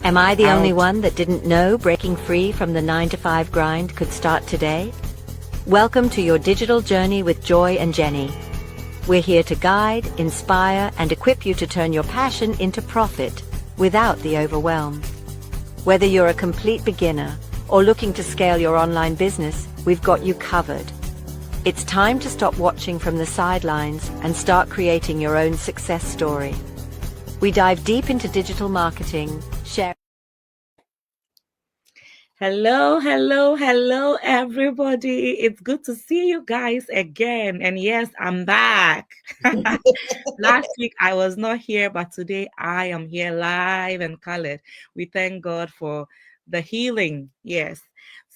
Am I the only Out. one that didn't know breaking free from the 9-to-5 grind could start today? Welcome to your digital journey with Joy and Jenny. We're here to guide, inspire, and equip you to turn your passion into profit without the overwhelm. Whether you're a complete beginner or looking to scale your online business, we've got you covered. It's time to stop watching from the sidelines and start creating your own success story. We dive deep into digital marketing, share. Hello, everybody. It's good to see you guys again. And yes, I'm back. Last week I was not here, but today I am here live and colored. We thank God for the healing. Yes.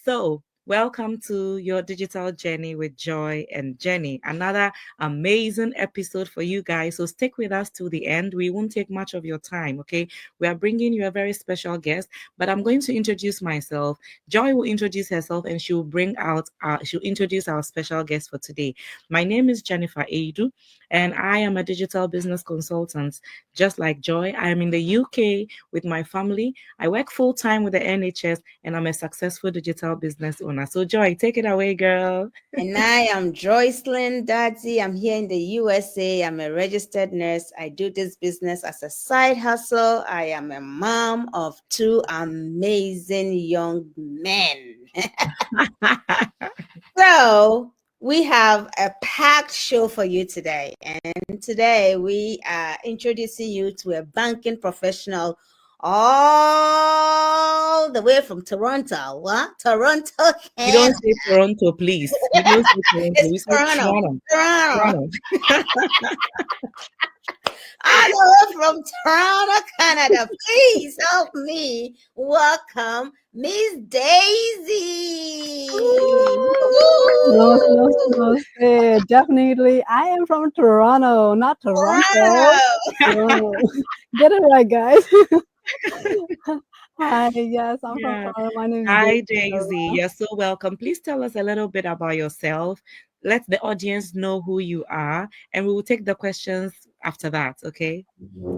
So, welcome to your digital journey with Joy and Jenny. Another amazing episode for you guys. So, stick with us to the end. We won't take much of your time, okay? We are bringing you a very special guest, but I'm going to introduce myself. Joy will introduce herself and she'll introduce our special guest for today. My name is Jennifer Aidu, and I am a digital business consultant. Just like Joy, I am in the UK with my family. I work full time with the NHS, and I'm a successful digital business owner. So, Joy, take it away, girl. And I am Joycelyn Dadzi. I'm here in the USA. I'm a registered nurse. I do this business as a side hustle. I am a mom of two amazing young men. So we have a packed show for you today. And today we are introducing you to a banking professional all the way from Toronto. What? Toronto, Canada. You don't say Toronto, please. You don't say Toronto. We It's say Toronto. Toronto. All the way from Toronto, Canada. Please help me welcome Miss Daisy. No. Definitely, I am from Toronto, not Toronto. Toronto. Get it right, guys. Hi, yes, I'm from Toronto. My name is Hi, Daisy. Daisy. You're so welcome. Please tell us a little bit about yourself. Let the audience know who you are, and we will take the questions after that, okay?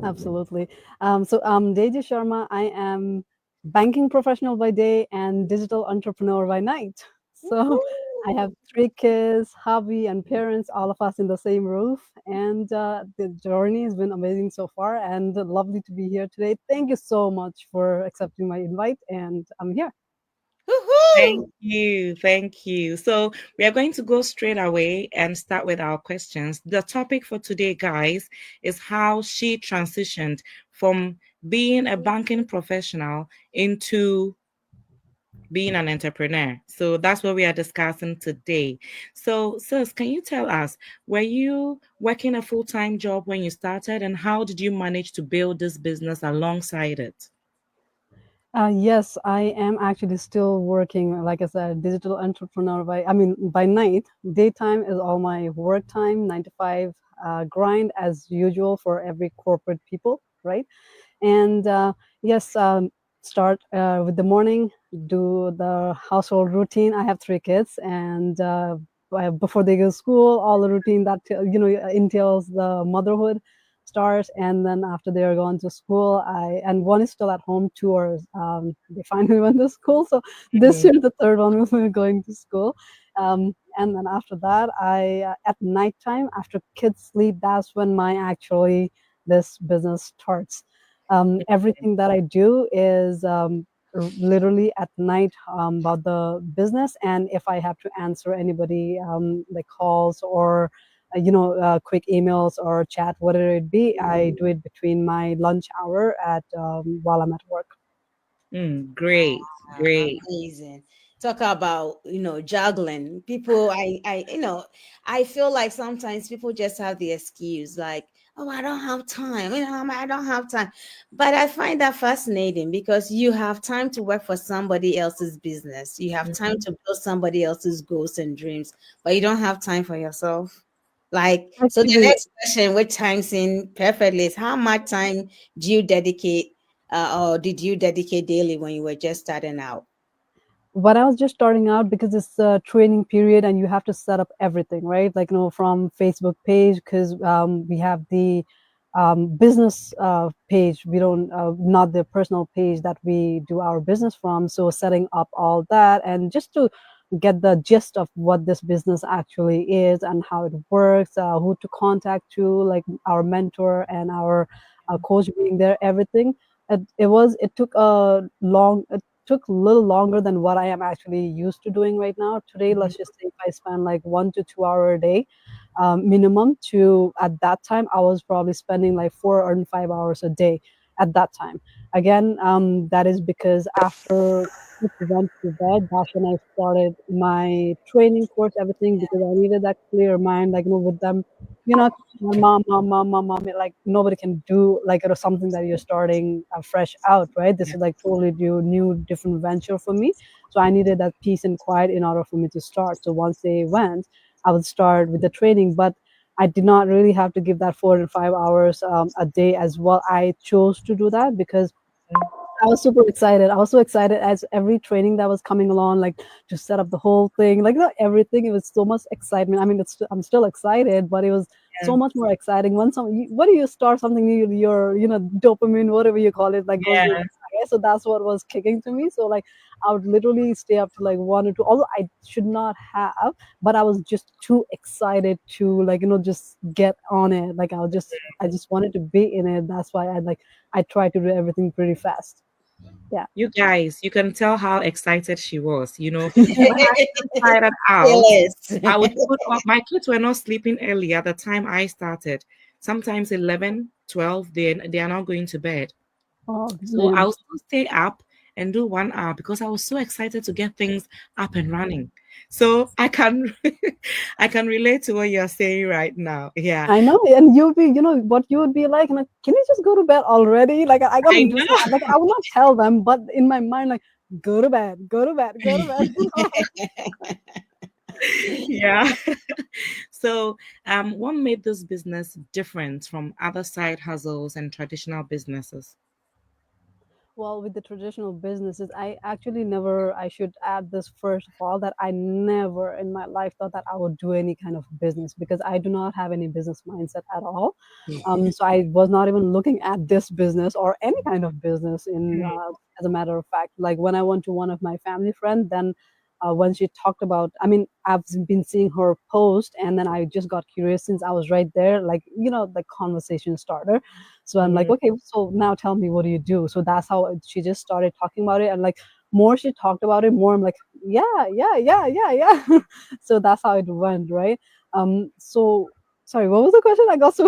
Absolutely. So I'm Daisy Sharma. I am banking professional by day and digital entrepreneur by night. So I have 3 kids, hubby, and parents, all of us in the same roof. And the journey has been amazing so far and lovely to be here today. Thank you so much for accepting my invite. And I'm here. Thank you. Thank you. So we are going to go straight away and start with our questions. The topic for today, guys, is how she transitioned from being a banking professional into being an entrepreneur. So that's what we are discussing today. So, sis, can you tell us, were you working a full-time job when you started, and how did you manage to build this business alongside it? Yes, I am actually still working, like I said, digital entrepreneur by night. Daytime is all my work time, 9 to 5 grind as usual for every corporate people, right? And yes, start with the morning, do the household routine. I have 3 kids, and before they go to school, all the routine that entails the motherhood starts. And then after they are gone to school, and one is still at home, 2 hours. They finally went to school. So this year, the third one will be going to school. And then after that, I at nighttime, after kids sleep, that's when this business starts. Everything that I do is literally at night about the business, and if I have to answer anybody like calls or quick emails or chat, whatever it be, I do it between my lunch hour at while I'm at work. Great. Amazing. Talk about juggling. People, I feel like sometimes people just have the excuse like, oh, I don't have time. I don't have time. But I find that fascinating because you have time to work for somebody else's business. You have time to build somebody else's goals and dreams, but you don't have time for yourself. Like, so the Actually, next question, which times in perfectly, is how much time do you dedicate or did you dedicate daily when you were just starting out? when I was just starting out, because it's a training period and you have to set up everything, right? Like, from Facebook page, because we have the business page. We don't, not the personal page that we do our business from. So setting up all that, and just to get the gist of what this business actually is and how it works, who to contact to, like our mentor and our coach being there, everything. It took it took a little longer than what I am actually used to doing right now. Today, let's just say if I spend like 1 to 2 hour a day minimum, to at that time I was probably spending like 4 or 5 hours a day at that time. Again, that is because after kids went to bed, that's when I started my training course, everything, because I needed that clear mind, like, with them, mom, like nobody can do like it or something that you're starting fresh out, right? This Yeah. is like totally new, different venture for me. So I needed that peace and quiet in order for me to start. So once they went, I would start with the training, but I did not really have to give that 4 and 5 hours a day as well. I chose to do that because I was super excited. I was so excited as every training that was coming along, like to set up the whole thing, like not everything. It was so much excitement. I mean, I'm still excited, but it was Yeah. so much more exciting when what do you start something new, your dopamine, whatever you call it, like goes really Yeah. high. So that's what was kicking to me. So like I would literally stay up to like 1 or 2, although I should not have, but I was just too excited to like just get on it. Like I just wanted to be in it. That's why I tried to do everything pretty fast. Yeah. You guys, you can tell how excited she was. When I started out, Yes. I would put up, my kids were not sleeping early at the time I started. Sometimes 11, 12, they are not going to bed. Oh, So man. I'll still stay up and do 1 hour because I was so excited to get things up and running. So I can I can relate to what you're saying right now. Yeah. I know, and you'll be, what you would be like, can you just go to bed already? Like, I gotta I do know. something. Like, I will not tell them, but in my mind, like, go to bed, go to bed, go to bed. Yeah. So what made this business different from other side hustles and traditional businesses? Well, with the traditional businesses, I should add this first of all, that I never in my life thought that I would do any kind of business, because I do not have any business mindset at all. So I was not even looking at this business or any kind of business as a matter of fact. Like when I went to one of my family friends, then when she talked about, I mean, I've been seeing her post, and then I just got curious since I was right there, like, the conversation starter. So I'm like, Mhm. okay, so now tell me, what do you do? So that's how she just started talking about it. And like, more she talked about it, more I'm like, yeah, yeah, yeah, yeah, yeah. So that's how it went, right? So sorry, what was the question? I got so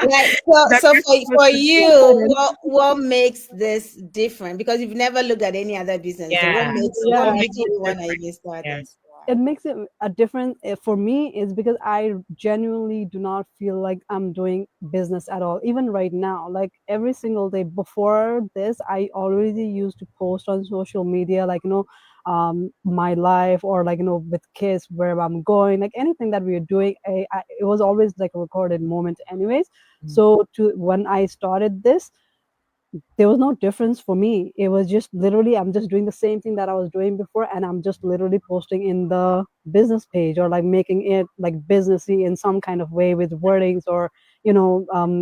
Like, so, The so question was for to you, what makes this different? Because you've never looked at any other business. So yeah. what What yeah. makes makes it you want to different? even start Yeah. this? It makes it a difference for me, is because I genuinely do not feel like I'm doing business at all. Even right now, like every single day before this, I already used to post on social media, like, my life, or like, with kids, where I'm going, like anything that we are doing. It was always like a recorded moment anyways. Mm. So to when I started this, there was no difference for me. It was just literally, I'm just doing the same thing that I was doing before, and I'm just literally posting in the business page, or like making it like businessy in some kind of way with wordings, or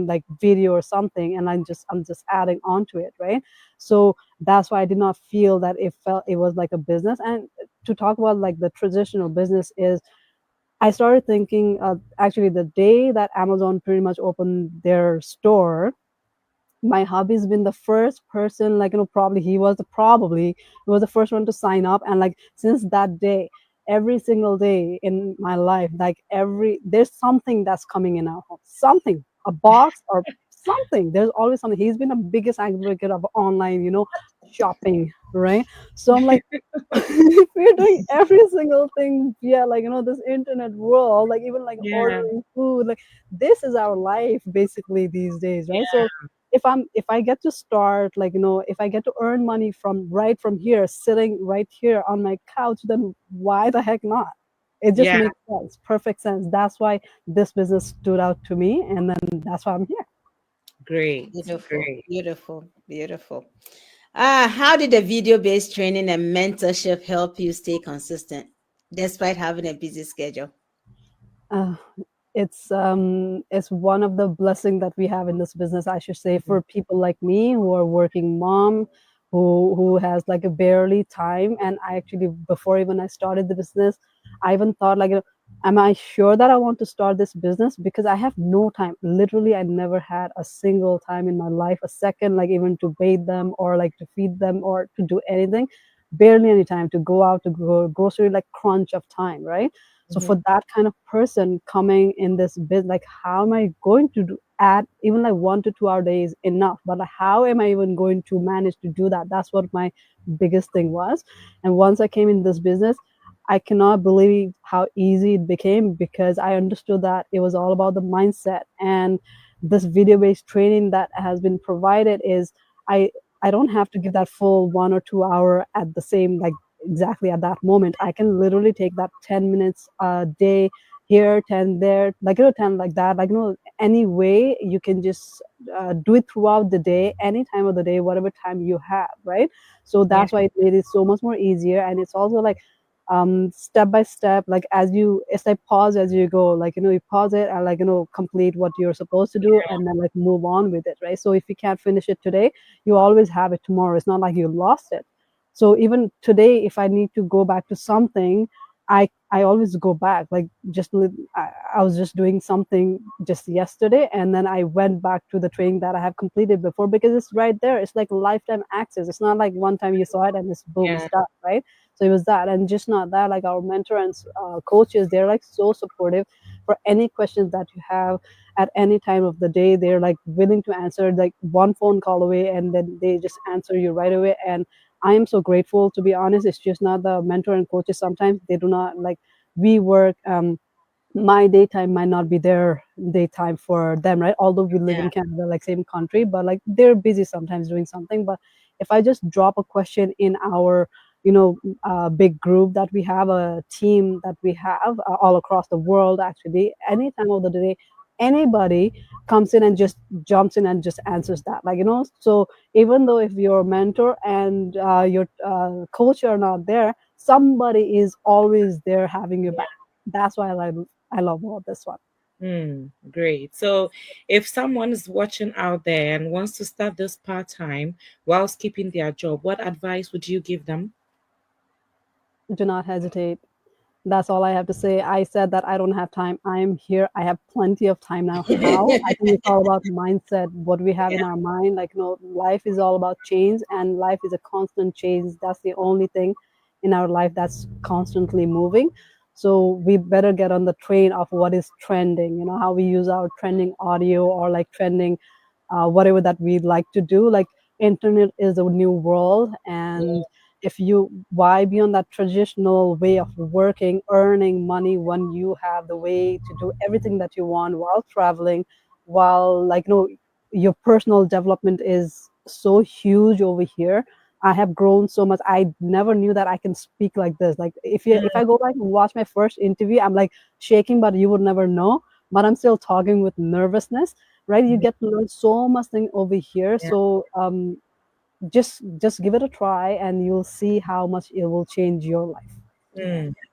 like video or something, and I'm just adding on to it, right? So that's why I did not feel that it was like a business. And to talk about like the traditional business is, I started thinking, actually the day that Amazon pretty much opened their store, my hubby's been the first person, like, probably he was the first one to sign up. And like since that day, every single day in my life, like there's something that's coming in our home, something, a box or something. There's always something. He's been the biggest advocate of online, shopping, right? So I'm like, if we're doing every single thing, yeah, like, this internet world, like even like Yeah. ordering food, like this is our life basically these days, right? So if I get to start, like, if I get to earn money from here, sitting right here on my couch, then why the heck not? It just Yeah. makes sense, perfect sense. That's why this business stood out to me, and then that's why I'm here. Great. Beautiful, Great. beautiful, beautiful. How did the video-based training and mentorship help you stay consistent despite having a busy schedule? uh, it's one of the blessing that we have in this business, I should say, for people like me who are working mom, who has like a barely time. And I actually, before even I started the business, I even thought like, am I sure that I want to start this business? Because I have no time. Literally, I never had a single time in my life, a second, like even to bathe them or like to feed them or to do anything. Barely any time to go out to grocery, like crunch of time, right? So for that kind of person coming in this business, like how am I going to add even like 1 to 2 hour days enough? But like, how am I even going to manage to do that? That's what my biggest thing was. And once I came in this business, I cannot believe how easy it became, because I understood that it was all about the mindset. And this video-based training that has been provided is, I I don't have to give that full 1 or 2 hour at the same, like exactly at that moment. I can literally take that 10 minutes a day here, 10 there, like 10 like that, like any way you can just do it throughout the day, any time of the day, whatever time you have, right? So Yeah. that's why it made it so much more easier. And it's also like step by step, like it's like pause as you go, like you pause it and like complete what you're supposed to do, and then like move on with it, right? So if you can't finish it today, you always have it tomorrow. It's not like you lost it. So even today, if I need to go back to something, I always go back. Like I was just doing something just yesterday, and then I went back to the training that I have completed before, because it's right there. It's like lifetime access. It's not like one time you saw it and it's boom, it's Yeah. done, right? So it was that. And just not that, like our mentor and coaches, they're like so supportive for any questions that you have at any time of the day. They're like willing to answer, like one phone call away, and then they just answer you right away. And I am so grateful, to be honest. It's just not the mentor and coaches. Sometimes they do not like, we work, my daytime might not be their daytime for them, right? Although we live Yeah. in Canada, like same country, but like they're busy sometimes doing something. But if I just drop a question in our, big group that we have, a team that we have all across the world, actually, any time of the day, anybody comes in and just jumps in and just answers that, like so even though if your mentor and your coach are not there, somebody is always there having your back. That's why I love all this one. Great. So, if someone is watching out there and wants to start this part time whilst keeping their job, what advice would you give them? Do not hesitate. That's all I have to say. I said that I don't have time. I am here. I have plenty of time now. How? I think it's all about mindset, what we have in our mind. Like, life is all about change, and life is a constant change. That's the only thing in our life that's constantly moving. So we better get on the train of what is trending, how we use our trending audio or like trending whatever that we like to do. Like, internet is a new world, and if you, why be on that traditional way of working, earning money, when you have the way to do everything that you want while traveling, while like your personal development is so huge over here. I have grown so much. I never knew that I can speak like this. Like, if I go back and watch my first interview, I'm like shaking, but you would never know. But I'm still talking with nervousness, right? You get to learn so much thing over here. Yeah. So just give it a try, and you'll see how much it will change your life.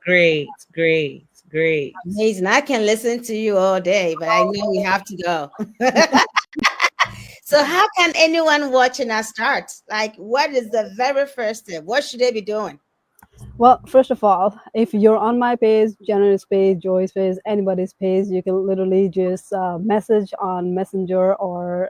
Great, great, great. Amazing. I can listen to you all day, but I know we have to go. So, how can anyone watching us start? Like, what is the very first step? What should they be doing? Well, first of all, if you're on my page, Jenner's page, Joy's page, anybody's page, you can literally just message on Messenger or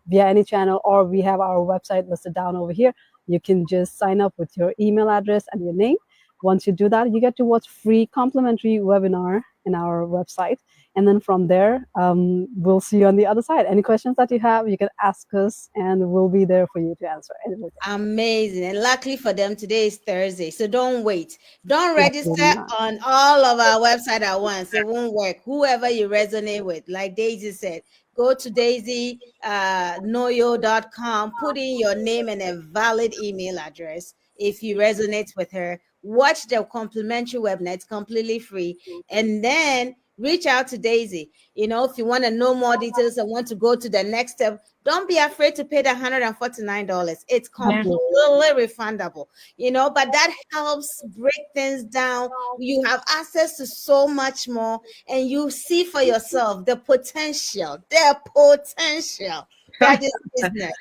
via any channel, or we have our website listed down over here. You can just sign up with your email address and your name. Once you do that, you get to watch free complimentary webinar in our website. And then from there, we'll see you on the other side. Any questions that you have, you can ask us, and we'll be there for you to answer anything. Amazing. And luckily for them, today is Thursday. So don't wait. Don't Absolutely register not. on all of our website at once. It won't work. Whoever you resonate with, like Daisy said, go to daisynoyo.com, put in your name and a valid email address if you resonate with her. Watch the complimentary webinar. It's completely free. And then reach out to Daisy. You know, if you want to know more details and want to go to the next step, don't be afraid to pay the $149. It's completely refundable, you know, but that helps break things down. You have access to so much more, and you see for yourself the potential that this business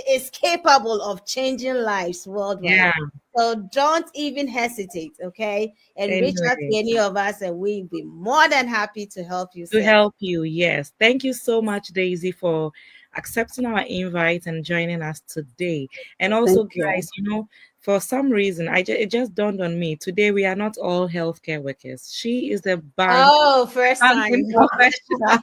is capable of changing lives worldwide. Yeah. So don't even hesitate, okay? And reach out to Anyway, any of us, and we'll be more than happy to help you. to sis. help you, yes. Thank you so much, Daisy, for accepting our invite and joining us today. And also, Thank you. guys, you know, for some reason, it just dawned on me today we are not all healthcare workers. She is a bank Oh, first time. banking professional.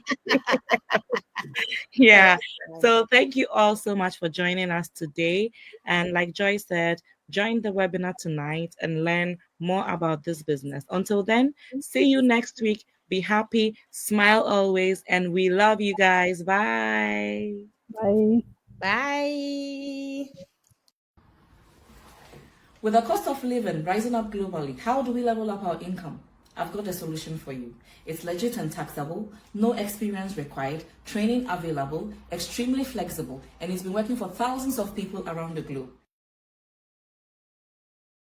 Yeah. So thank you all so much for joining us today. And like Joy said, join the webinar tonight and learn more about this business. Until then, see you next week. Be happy, smile always, and we love you guys. Bye. Bye. Bye. With the cost of living rising up globally, how do we level up our income? I've got a solution for you. It's legit and taxable, no experience required, training available, extremely flexible, and it's been working for thousands of people around the globe.